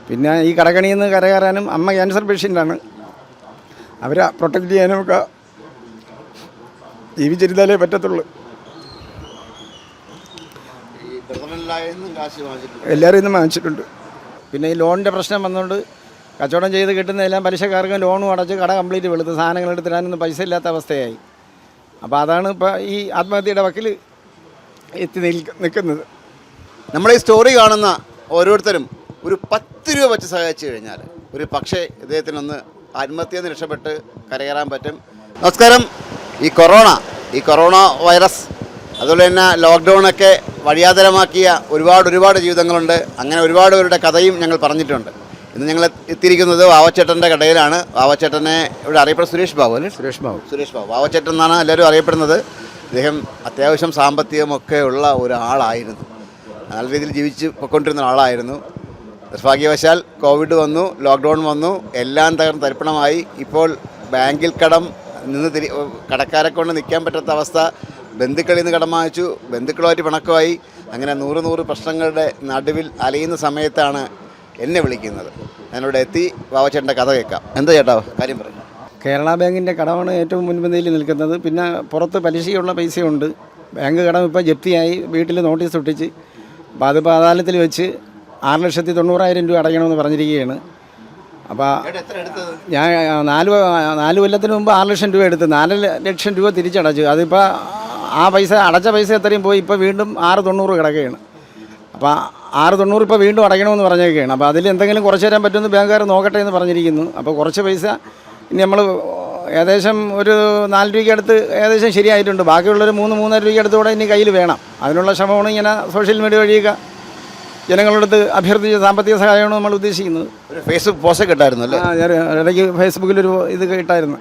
പിന്നെ ഈ കടകണിയിൽ നിന്ന് കരകയറാനും അമ്മ ക്യാൻസർ പേഷ്യൻ്റാണ്. അവരെ പ്രൊട്ടക്റ്റ് ചെയ്യാനുമൊക്കെ ജീവിച്ചിരുന്നാലേ പറ്റത്തുള്ളൂ. എല്ലാവരും ഇന്നും വാങ്ങിച്ചിട്ടുണ്ട്. പിന്നെ ഈ ലോണിൻ്റെ പ്രശ്നം വന്നുകൊണ്ട് കച്ചവടം ചെയ്ത് കിട്ടുന്നതെല്ലാം പലിശക്കാർക്കും ലോണും അടച്ച് കട കംപ്ലീറ്റ് വെളുത്ത് സാധനങ്ങൾ എടുത്തിടാനൊന്നും പൈസ ഇല്ലാത്ത അവസ്ഥയായി. അപ്പോൾ അതാണ് ഇപ്പോൾ ഈ ആത്മഹത്യയുടെ വക്കിൽ എത്തി നിൽക്കുന്നത്. നമ്മളീ സ്റ്റോറി കാണുന്ന ഓരോരുത്തരും ഒരു 10 രൂപ വെച്ച് സഹായിച്ചു കഴിഞ്ഞാൽ ഒരു പക്ഷേ ഇദ്ദേഹത്തിനൊന്ന് ആത്മഹത്യയിൽ നിന്ന് രക്ഷപ്പെട്ട് കരകയറാൻ പറ്റും. നമസ്കാരം. ഈ കൊറോണ വൈറസ് അതുപോലെ തന്നെ ലോക്ക്ഡൗണൊക്കെ വഴിയാതരമാക്കിയ ഒരുപാട് ജീവിതങ്ങളുണ്ട്. അങ്ങനെ ഒരുപാട് പേരുടെ കഥയും ഞങ്ങൾ പറഞ്ഞിട്ടുണ്ട്. ഇന്ന് ഞങ്ങൾ എത്തിയിരിക്കുന്നത് വാവച്ചേട്ടൻ്റെ കടയിലാണ്. വാവച്ചേട്ടനെ ഇവിടെ അറിയപ്പെടുന്നത് സുരേഷ് ബാബു അല്ലേ? സുരേഷ് ബാബു വാവച്ചേട്ടൻ എന്നാണ് എല്ലാവരും അറിയപ്പെടുന്നത്. ഇദ്ദേഹം അത്യാവശ്യം സാമ്പത്തികമൊക്കെ ഉള്ള ഒരാളായിരുന്നു. നല്ല രീതിയിൽ ജീവിച്ച് പൊയ്ക്കൊണ്ടിരുന്ന ആളായിരുന്നു. നിർഭാഗ്യവശാൽ കോവിഡ് വന്നു, ലോക്ക്ഡൗൺ വന്നു, എല്ലാം തകർന്ന് തരിപ്പണമായി. ഇപ്പോൾ ബാങ്കിൽ കടം കടക്കാരെ കൊണ്ട് നിൽക്കാൻ പറ്റാത്ത അവസ്ഥ. ബന്ധുക്കളിൽ നിന്ന് കടം വാങ്ങിച്ചു, ബന്ധുക്കളുമായിട്ട് പിണക്കമായി. അങ്ങനെ 100 പ്രശ്നങ്ങളുടെ നടുവിൽ അലയുന്ന സമയത്താണ് എന്നെ വിളിക്കുന്നത്. ഞാനിവിടെ എത്തി വാവച്ചേട്ടൻ്റെ കഥ കേൾക്കാം. എന്താ ചേട്ടാ കാര്യം പറയും? കേരള ബാങ്കിൻ്റെ കടമാണ് ഏറ്റവും മുൻപന്തിയിൽ നിൽക്കുന്നത്. പിന്നെ പുറത്ത് പലിശയുള്ള പൈസയുണ്ട്. ബാങ്ക് കടം ഇപ്പോൾ ജപ്തിയായി, വീട്ടിൽ നോട്ടീസ് ഒട്ടിച്ച്. അപ്പോൾ അതിപ്പോൾ അദാലത്തിൽ വെച്ച് 6,90,000 രൂപ അടയ്ക്കണമെന്ന് പറഞ്ഞിരിക്കുകയാണ്. അപ്പോൾ ഞാൻ 4 കൊല്ലത്തിന് മുമ്പ് 6 ലക്ഷം രൂപ എടുത്ത് 4 ലക്ഷം രൂപ തിരിച്ചടച്ചു. അതിപ്പോൾ ആ പൈസ അടച്ച പൈസ എത്രയും പോയി. ഇപ്പോൾ വീണ്ടും 6,90 കിടക്കുകയാണ്. അപ്പോൾ 6,90 ഇപ്പോൾ വീണ്ടും അടയ്ക്കണമെന്ന് പറഞ്ഞേക്കുകയാണ്. അപ്പോൾ അതിൽ എന്തെങ്കിലും കുറച്ച് തരാൻ പറ്റുമെന്ന് ബാങ്കുകാർ നോക്കട്ടെ എന്ന് പറഞ്ഞിരിക്കുന്നു. അപ്പോൾ കുറച്ച് പൈസ ഇനി നമ്മൾ ഏകദേശം ഒരു 4 രൂപയ്ക്ക് അടുത്ത് ഏകദേശം ശരിയായിട്ടുണ്ട്. ബാക്കിയുള്ളൊരു 3-3.5 രൂപയ്ക്ക് അടുത്ത് കൂടെ ഇനി കയ്യിൽ വേണം. അതിനുള്ള ശ്രമമാണ് ഇങ്ങനെ സോഷ്യൽ മീഡിയ വഴിയൊക്കെ ജനങ്ങളടുത്ത് അഭ്യർത്ഥിച്ച സാമ്പത്തിക സഹായമാണ് നമ്മൾ ഉദ്ദേശിക്കുന്നത്. ഒരു ഫേസ്ബുക്ക് പോസ്റ്റൊക്കെ ഇട്ടായിരുന്നു അല്ലേ? ഞാൻ ഇടയ്ക്ക് ഫേസ്ബുക്കിലൊരു ഇത് ഇട്ടായിരുന്നു.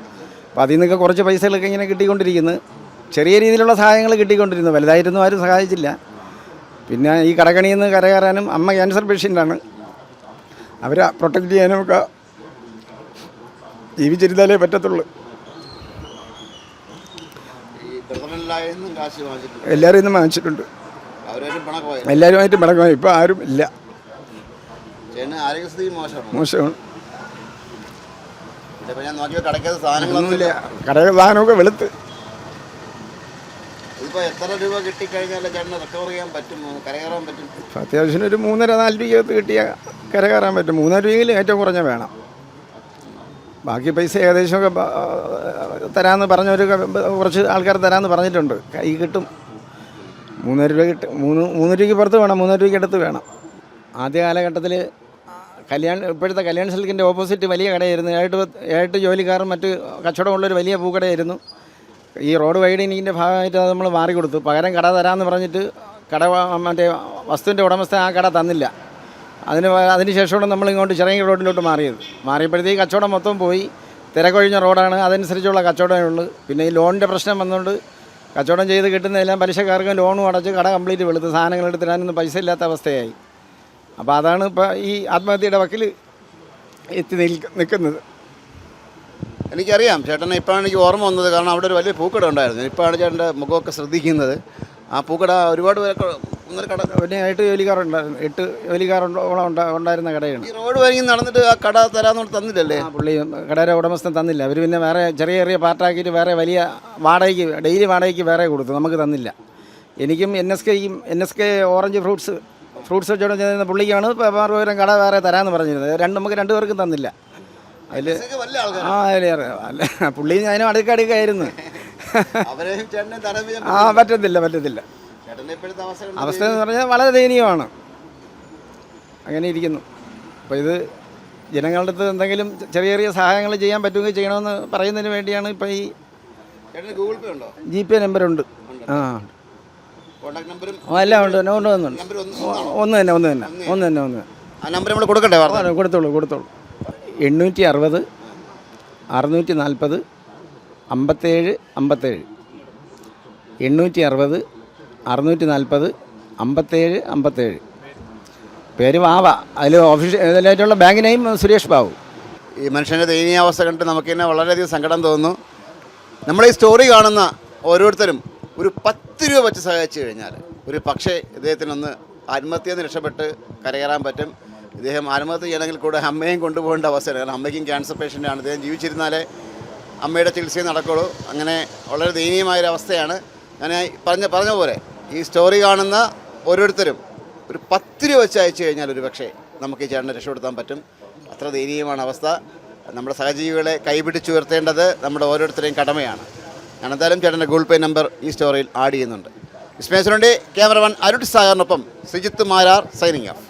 അപ്പോൾ അതിൽ നിന്നൊക്കെ കുറച്ച് പൈസകളൊക്കെ ഇങ്ങനെ കിട്ടിക്കൊണ്ടിരിക്കുന്നു. ചെറിയ രീതിയിലുള്ള സഹായങ്ങൾ കിട്ടിക്കൊണ്ടിരുന്നു. വലുതായിട്ടൊന്നും ആരും സഹായിച്ചില്ല. പിന്നെ ഈ കടകണിയിൽ നിന്ന് കരകയറാനും അമ്മ ക്യാൻസർ പേഷ്യൻ്റാണ്. അവരെ പ്രൊട്ടക്റ്റ് ചെയ്യാനുമൊക്കെ ജീവിച്ചിരുന്നാലേ പറ്റത്തുള്ളൂ. എല്ലാവരും ഇന്നും വാങ്ങിച്ചിട്ടുണ്ട്. എല്ലാവരുമായിട്ട് പിണക്കമായി. ഇപ്പോൾ ആരും ഇല്ല. മോശമാണ്. ഒന്നുമില്ല. കടയിൽ സാധനമൊക്കെ വെളുത്ത്. അത്യാവശ്യം ഒരു 3.5-4 രൂപയ്ക്കകത്ത് കിട്ടിയാൽ കരകയറാൻ പറ്റും. 3.5 രൂപയെങ്കിലും ഏറ്റവും കുറഞ്ഞ വേണം. ബാക്കി പൈസ ഏകദേശമൊക്കെ തരാമെന്ന് പറഞ്ഞവരൊക്കെ കുറച്ച് ആൾക്കാർ തരാമെന്ന് പറഞ്ഞിട്ടുണ്ട്. കൈ കിട്ടും. 3.5 രൂപ കിട്ടും. 3 രൂപയ്ക്ക് പുറത്ത് വേണം. 3.5 രൂപയ്ക്ക് അടുത്ത് വേണം. ആദ്യ കാലഘട്ടത്തിൽ ഇപ്പോഴത്തെ കല്യാൺ സിൽക്കിൻ്റെ ഓപ്പോസിറ്റ് വലിയ കടയായിരുന്നു. 7 ജോലിക്കാരും മറ്റ് കച്ചവടമുള്ളൊരു വലിയ പൂക്കടയായിരുന്നു. ഈ റോഡ് വൈഡനിങ്ങിൻ്റെ ഭാഗമായിട്ട് അത് നമ്മൾ മാറിക്കൊടുത്തു. പകരം കട തരാമെന്ന് പറഞ്ഞിട്ട് മറ്റേ വസ്തുവിൻ്റെ ഉടമസ്ഥ ആ കട തന്നില്ല. അതിന് ശേഷമാണ് നമ്മൾ ഇങ്ങോട്ട് ചിറങ്ങി റോഡിലോട്ട് മാറിയപ്പോഴത്തേക്ക് കച്ചവടം മൊത്തം പോയി. തിരക്കൊഴിഞ്ഞ റോഡാണ്. അതനുസരിച്ചുള്ള കച്ചവടമേ ഉള്ളൂ. പിന്നെ ഈ ലോണിൻ്റെ പ്രശ്നം വന്നുകൊണ്ട് കച്ചവടം ചെയ്ത് കിട്ടുന്നതെല്ലാം പലിശക്കാർക്കും ലോണും അടച്ച് കട കംപ്ലീറ്റ് വെളുത്ത് സാധനങ്ങൾ എടുത്തിടാനൊന്നും പൈസ ഇല്ലാത്ത അവസ്ഥയായി. അപ്പോൾ അതാണ് ഇപ്പോൾ ഈ ആത്മഹത്യയുടെ വക്കിൽ എത്തി നിൽക്കുന്നത്. എനിക്കറിയാം ചേട്ടനെ. ഇപ്പോഴാണ് എനിക്ക് ഓർമ്മ വന്നത്. കാരണം അവിടെ ഒരു വലിയ പൂക്കട ഉണ്ടായിരുന്നു. ഇപ്പോഴാണ് ചേട്ടൻ്റെ മുഖമൊക്കെ ശ്രദ്ധിക്കുന്നത്. ആ പൂക്കട ഒരുപാട് പേരൊക്കെ പിന്നെ 8 ജോലിക്കാരുണ്ടായിരുന്നു. 8 ജോലിക്കാരോളം ഉണ്ടായിരുന്ന കടയാണ്. ഈ റോഡ് വഴി നടന്നിട്ട് ആ കട തരാമെന്ന് തന്നില്ലല്ലേ? പുള്ളി കടയുടെ ഉടമസ്ഥൻ തന്നില്ല. അവർ പിന്നെ വേറെ ചെറിയ പാർട്ടാക്കിയിട്ട് വേറെ വലിയ വാടകയ്ക്ക് ഡെയിലി വാടകയ്ക്ക് വേറെ കൊടുത്തു. നമുക്ക് തന്നില്ല. എനിക്കും NSK ഓറഞ്ച് ഫ്രൂട്ട്സ് കച്ചവടം ചെയ്യുന്ന പുള്ളിക്കാണ് പകരം കട വേറെ തരാമെന്ന് പറഞ്ഞിരുന്നത്. നമുക്ക് 2 പേർക്കും തന്നില്ല. അതിൽ അല്ല പുള്ളി അതിനും അടുക്കായിരുന്നു. പറ്റത്തില്ല. അവസ്ഥ എന്ന് പറഞ്ഞാൽ വളരെ ദയനീയമാണ്. അങ്ങനെ ഇരിക്കുന്നു. അപ്പോൾ ഇത് ജനങ്ങളുടെ അടുത്ത് എന്തെങ്കിലും ചെറിയ സഹായങ്ങൾ ചെയ്യാൻ പറ്റുമെങ്കിൽ ചെയ്യണമെന്ന് പറയുന്നതിന് വേണ്ടിയാണ് ഇപ്പോൾ ഈ GPay നമ്പറുണ്ട്. എല്ലാം ഉണ്ട്. ഒന്ന് തന്നെ. കൊടുത്തോളൂ. 860 640 57 57. 860 640 57 57. പേര് വാവ. അതിൽ ഇതിലായിട്ടുള്ള ബാങ്ക് നെയിം സുരേഷ് ബാബു. ഈ മനുഷ്യൻ്റെ ദയനീയാവസ്ഥ കണ്ടിട്ട് നമുക്ക് തന്നെ വളരെയധികം സങ്കടം തോന്നുന്നു. നമ്മളീ സ്റ്റോറി കാണുന്ന ഓരോരുത്തരും ഒരു 10 രൂപ വെച്ച് സഹായിച്ചു കഴിഞ്ഞാൽ ഒരു പക്ഷേ ഇദ്ദേഹത്തിനൊന്ന് ആത്മഹത്യയിൽ നിന്ന് രക്ഷപ്പെട്ട് കരകയറാൻ പറ്റും. ഇദ്ദേഹം ആത്മഹത്യ ചെയ്യണമെങ്കിൽ കൂടെ അമ്മയും കൊണ്ടുപോകേണ്ട അവസ്ഥയാണ്. കാരണം അമ്മയ്ക്കും ക്യാൻസർ പേഷ്യൻ്റാണ്. ഇദ്ദേഹം ജീവിച്ചിരുന്നാലേ അമ്മയുടെ ചികിത്സയും നടക്കുള്ളൂ. അങ്ങനെ വളരെ ദയനീയമായൊരവസ്ഥയാണ്. ഞാൻ പറഞ്ഞ പോലെ ഈ സ്റ്റോറി കാണുന്ന ഓരോരുത്തരും ഒരു 10 രൂപ വെച്ച് അയച്ചു കഴിഞ്ഞാൽ ഒരു പക്ഷേ നമുക്ക് ഈ ചേട്ടനെ രക്ഷപ്പെടുത്താൻ പറ്റും. അത്ര ദയനീയമാണ് അവസ്ഥ. നമ്മുടെ സഹജീവികളെ കൈപിടിച്ചുയർത്തേണ്ടത് നമ്മുടെ ഓരോരുത്തരെയും കടമയാണ്. ഞാൻ എന്തായാലും ചേട്ടൻ്റെ ഗൂഗിൾ പേ നമ്പർ ഈ സ്റ്റോറിയിൽ ആഡ് ചെയ്യുന്നുണ്ട്. വിസ്മയസിനുണ്ട് ക്യാമറമാൻ അരുൺ സാഗറിനൊപ്പം ശ്രീജിത്ത് മാരാർ സൈനിങ് ഓഫ്.